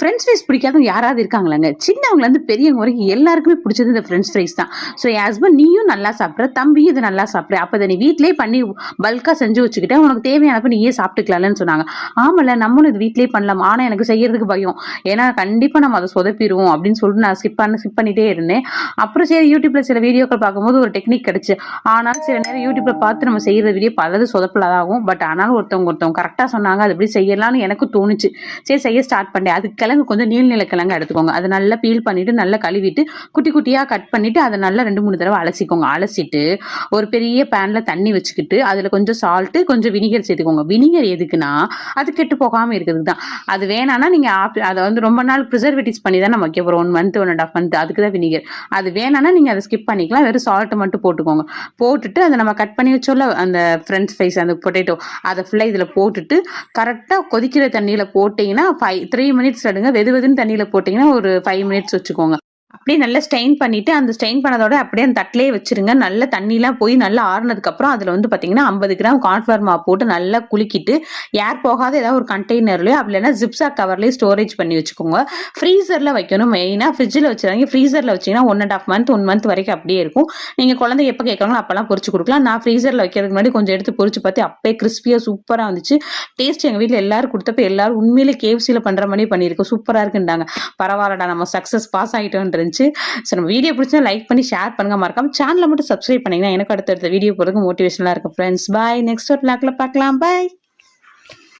French fries பிடிக்காதவங்க யாராவது இருக்காங்களாங்க? சின்னவங்கலேருந்து பெரியவங்க வரைக்கும் எல்லாருக்குமே பிடிச்சது இந்த ஃப்ரெஞ்ச் ஃப்ரைஸ் தான். ஸோ என் ஹஸ்பண்ட் நீயும் நல்லா சாப்பிட்ற, தம்பியும் இதை நல்லா சாப்பிட்ற, அப்போ இதை நீ வீட்டிலேயே பண்ணி பல்காக செஞ்சு வச்சுக்கிட்டேன், உனக்கு தேவையானப்ப நீயே சாப்பிட்டுக்கலாம்னு சொன்னாங்க. ஆமல நம்மளும் இது வீட்டிலேயே பண்ணலாம், ஆனால் எனக்கு செய்யறதுக்கு பயம், ஏன்னா கண்டிப்பாக நம்ம அதை சொதப்பிடுவோம் அப்படின்னு சொல்லிட்டு நான் ஸ்கிப் பண்ணிட்டே இருந்தேன். அப்புறம் சரி யூடியூப்ல சில வீடியோக்கள் பார்க்கும்போது ஒரு டெக்னிக் கிடைச்சு, ஆனாலும் சில நேரம் யூடியூப்ல பார்த்து நம்ம செய்யற வீடியோ பலது சொதப்பலாகும். பட் ஆனாலும் ஒருத்தவங்க கரெக்டாக சொன்னாங்க, அது எப்படி செய்யலாம்னு எனக்கு தோணுச்சு. சரி செய்ய ஸ்டார்ட் பண்ணேன். அதுக்கு கிழங்கு கொஞ்சம் நீல கிழங்கு எடுத்துக்கோங்க. அதை நல்லா பீல் பண்ணிட்டு நல்லா கழுவிட்டு குட்டி குட்டியா கட் பண்ணிட்டு அதை நல்லா 2-3 தடவை அலசிக்கோங்க. அலசிட்டு ஒரு பெரிய பேன்ல தண்ணி வச்சுக்கிட்டு அதுல கொஞ்சம் சால்ட் கொஞ்சம் வினிகர் சேர்த்துக்கோங்க. வினிகர் எதுக்குன்னா அது கெட்டு போகாம இருக்கிறதுக்கு தான். அது வேணாம்னா நீங்க அதை வந்து ரொம்ப நாள் ப்ரிசர்வேட்டிவ்ஸ் பண்ணி தான் நம்ம வைக்க போறோம், 1 month 1.5 month, அதுக்கு தான் வினிகர். அது வேணாம்னா நீங்க அதை ஸ்கிப் பண்ணிக்கலாம், வெறும் சால்ட் மட்டும் போட்டுக்கோங்க. போட்டுட்டு அதை நம்ம கட் பண்ணி வச்சோம்ல அந்த ஃப்ரெஞ்ச் ஃப்ரைஸ் அந்த பொட்டேட்டோ, அதை ஃபுல்லா இதுல போட்டுட்டு கரெக்டா கொதிக்கிற தண்ணியில போட்டீங்கன்னா 3 minutes எடுங்க. வெதுன்னு தண்ணியில போட்டீங்கன்னா ஒரு 5 minutes வச்சுக்கோங்க. அப்படியே நல்லா ஸ்டெயின் பண்ணிட்டு அந்த ஸ்டெயின் பண்ணதோட அப்படியே அந்த தட்டிலே வச்சிருங்க. நல்ல தண்ணிலாம் போய் நல்லா ஆறுனதுக்கு அப்புறம் அதுல வந்து பாத்தீங்கன்னா 50 கிராம் கார்ன்ஃபிளவர் மாவு போட்டு நல்லா குலுக்கிட்டு ஏர் போகாத ஏதாவது ஒரு கண்டெய்னர்லயோ அப்படின்னா ஜிப்ஸாக் கவர்லயே ஸ்டோரேஜ் பண்ணி வச்சுக்கோங்க. ஃப்ரீசர்ல வைக்கணும். மெயினா ஃப்ரிட்ஜில் வச்சிருங்க. ஃப்ரீசர்ல வச்சீங்கன்னா 1.5 month 1 month வரைக்கும் அப்படியே இருக்கும். நீங்க குழந்தை எப்ப கேட்கறாங்களோ அப்பெல்லாம் பொரிச்சு கொடுக்கலாம். நான் ஃப்ரீசர்ல வைக்கிறதுக்கு முன்னாடி கொஞ்சம் எடுத்து பொரிச்சு பார்த்து அப்பே கிறிஸ்பியா சூப்பரா வந்துச்சு. டேஸ்ட் எங்க வீட்டுல எல்லாரும் கொடுத்தப்ப எல்லாரும் உண்மையிலே KFC பண்ணிற மாதிரி பண்ணிருக்கோம், சூப்பரா இருக்குண்டாங்க. பரவாயில்லடா நம்ம சக்சஸ் பாஸ் ஆகிட்டோம் இருந்துச்சு. ஸோ நம்ம வீடியோ பிடிச்சா லைக் பண்ணி ஷேர் பண்ணுங்க, மறக்காம சேனலை மட்டும் சப்ஸ்கிரைப் பண்ணீங்கன்னா எனக்கு அடுத்தடுத்த வீடியோ போறதுக்கு மோட்டிவேஷனலா இருக்கும். ஃப்ரெண்ட்ஸ் பாய், நெக்ஸ்ட் ஒரு லாக்ல பார்க்கலாம், பாய்.